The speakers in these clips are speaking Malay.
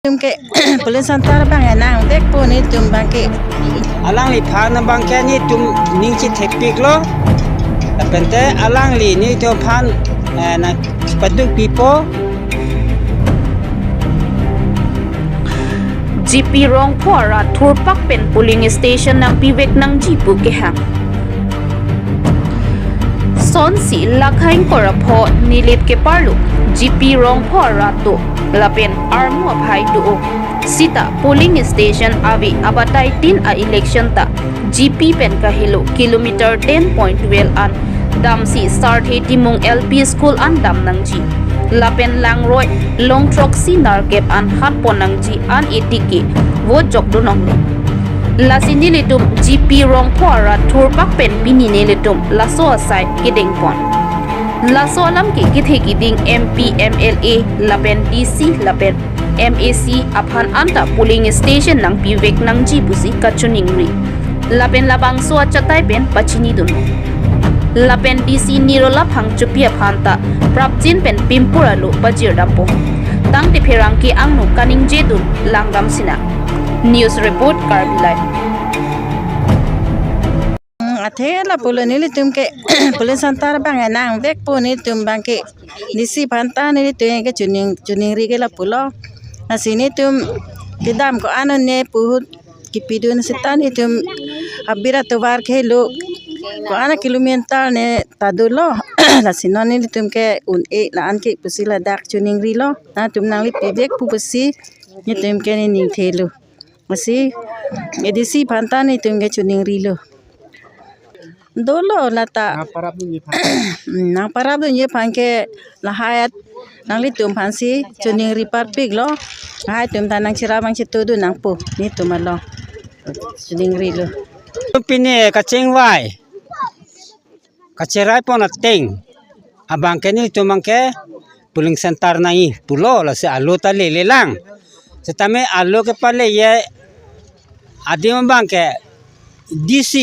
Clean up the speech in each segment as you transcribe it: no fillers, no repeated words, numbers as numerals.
Tum ke Pulau Santara bang nang dek po ni tum bang ke alang li phan na bang ke ni tum ning chi thepik lo tapente alang li ni tum phan na paduk pipo GP Rongphora Thurpak Pen Polling Station ng Pivek ng Jipu Kehang Sonsi Lakhain Korapho Nilit ke Parlu GP Rongphora to Lapen Armo Bhai Duo Sita Polling Station Avi Abatay Tin a election ta GP Pen Kahilo Kilometer 10.12 an Damsi Start Timung LP School an Dam nang Ji Lapen Langroy Long Troxy Narkep an Hatpon nang Ji an etiki vote jok do nong Lasi nilitum GP Rongphora Thurpak Pen Pini nilitum laso aside kiding pon Laso alam ki kithe kiding MP MLA Lapen DC Lapen MAC aphan anta polling station nang Pivek nang Jipusi kachuningri Lapen labang so chatay pen pachini dun Lapen DC nirola phang chupia phanta prapjin pen pimpuralo bajir dampo tang te pherang ki angnu kaning jedun langdam sina News report Karbilai athela pulau ni tum ke Pulau Santara bang nang dek po ni tum bang ke disi panta ni tum ke chuning ri ke la pulau asini tum kidam ko anon ne puhut kipidun sitan itum abira tovar ke lo ko ana kilometer ne tadulo lasino ni tum ke un e la an ke pusila dak chuning ri lo na tum nang li pibek pu pusi ni tum ke ni ning thelu masi edisi panta ni tum ke chuning ri lo dolo lata nang parab ni pangke lahayat nang li tum phansi chuning ri par pig lo hai tum tanang chira bang chitu du nang pu ni tum lo chuning ri lo pine kacheng wai kacherai pon ateng abang ke ni tum bang ke puling sentar nai pulo la se alo ta le lang setame alo ke pale ye adim bang ke DC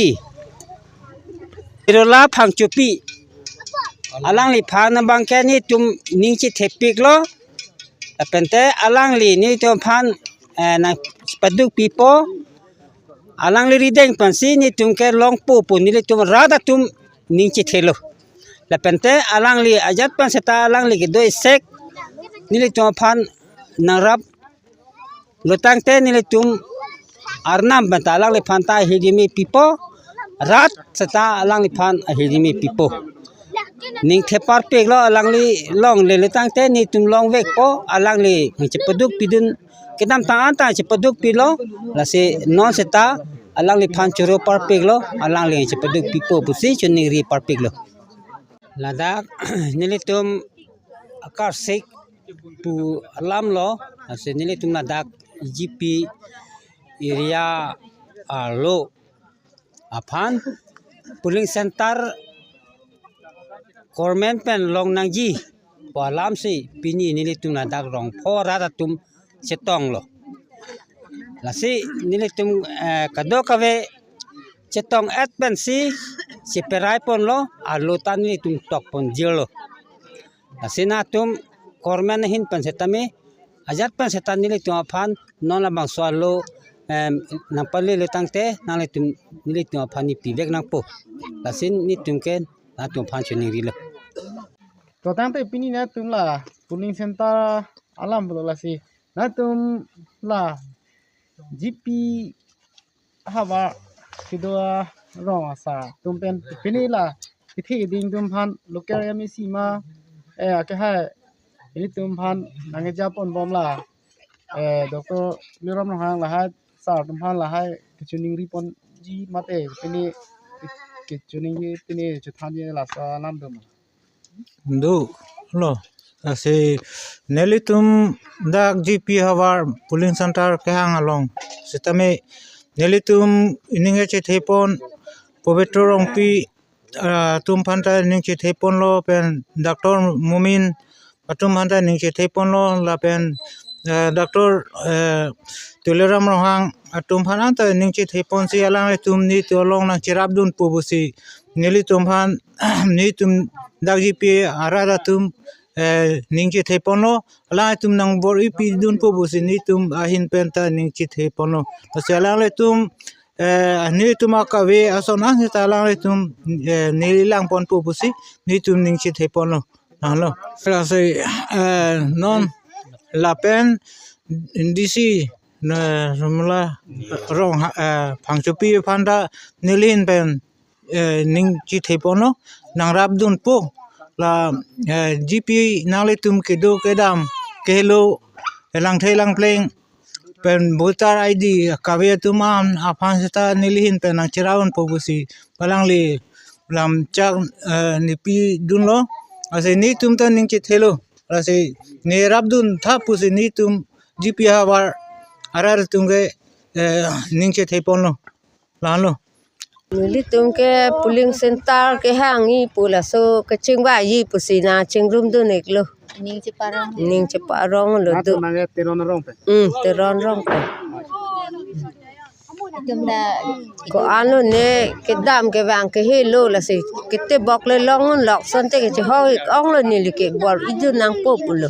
irola phang chupi alang li phan na bang ke ni tum ning chi thepik lo apente alang li ni tum phan na paduk pipo alang li rideng pansi ni tum ke long pu pu ni li tum rada tum ning chi thelo lapente alang li ajat pan seta alang li ke doi sek ni li tum phan narap lutang te ni li tum arnam banta alang li phan ta hidimi pipo rat seta alang li phan hidimi pipo ning thepar pek lo alang li long le tang te ni tum long vek po alang li che paduk pidun kedam ta anta che paduk pilo la se non seta alang li phan churo par pek lo alang li che paduk pipo pusi chuni ri par pek lo ladak nili tum akar sek pu alam lo ase nili tum ladak GP area alo aphan polling center Kormen pen long nang ji palam si pini nili tum na dak rong phora da tum chetong lo la si nili tum kado kave chetong at pen si perai pon lo alo tan nili tum tok pon jilo la si na tum kormen hin pen setame ajat pen setan nili tum aphan non la bang swalo nang pale le tangte nang le tum nili tum aphan ni pivek nang po la si ni tum ken na tum phan chuni ri lo to tang te pini na tum la polling center alam bola si na tum la GP hawa kidoa rong asa tum pen pini la ithi ding tum phan local MEC ma ke ha ini tum phan nange japon bom la Dr. Liram Hang la ha sar tum phan la ha kichuning ripon ji mate pini kichuning pini chuthan ni la sa lam dum do lo ase nelitum dak GP hawar polling center kahang along setame nelitum ininge che thepon povetro rongpi tum phanta ning che thepon lo pen Dr. Mumin patum phanta ning che thepon lo la pen Dr. Tuleram rohang atum phana ta ning che thepon si alang tum ni to long na chirab dun pubusi neli tum phan ni tum dak GP arada tum ning chi the pono la tum nang bor ipi dun po busi ni tum ahin penta ning chi the pono se la le tum ni tum ka ve ason ang ta la le tum ni lang pon po busi ni tum ning chi the pono halo la se non la pen disi na rumla rong phangchupi phanda nilin pen ning chi the pono nang rap dun po la GP nang le tum ke do ke dam ke lo lang thai lang pleng pen voter ID kave tuman afan sta nilhin pen nang chiraun po busi palang le lam chak ni pi dun lo ase ni tum ta ning chi thelo ase ne rap dun tha pusi ni tum GP hawar arar tum ge ning chi the pon lo la lo Nili tum ke polling center ke hangi pula so ke chingwa yi pusina chingrum du neklo ning che parong lo du teron rong pe teron rong pe ko anu ne ke dam ke wang ke helo la se kete bok le long lok son te ke ho ong lo ni ke bor idu nang po pulo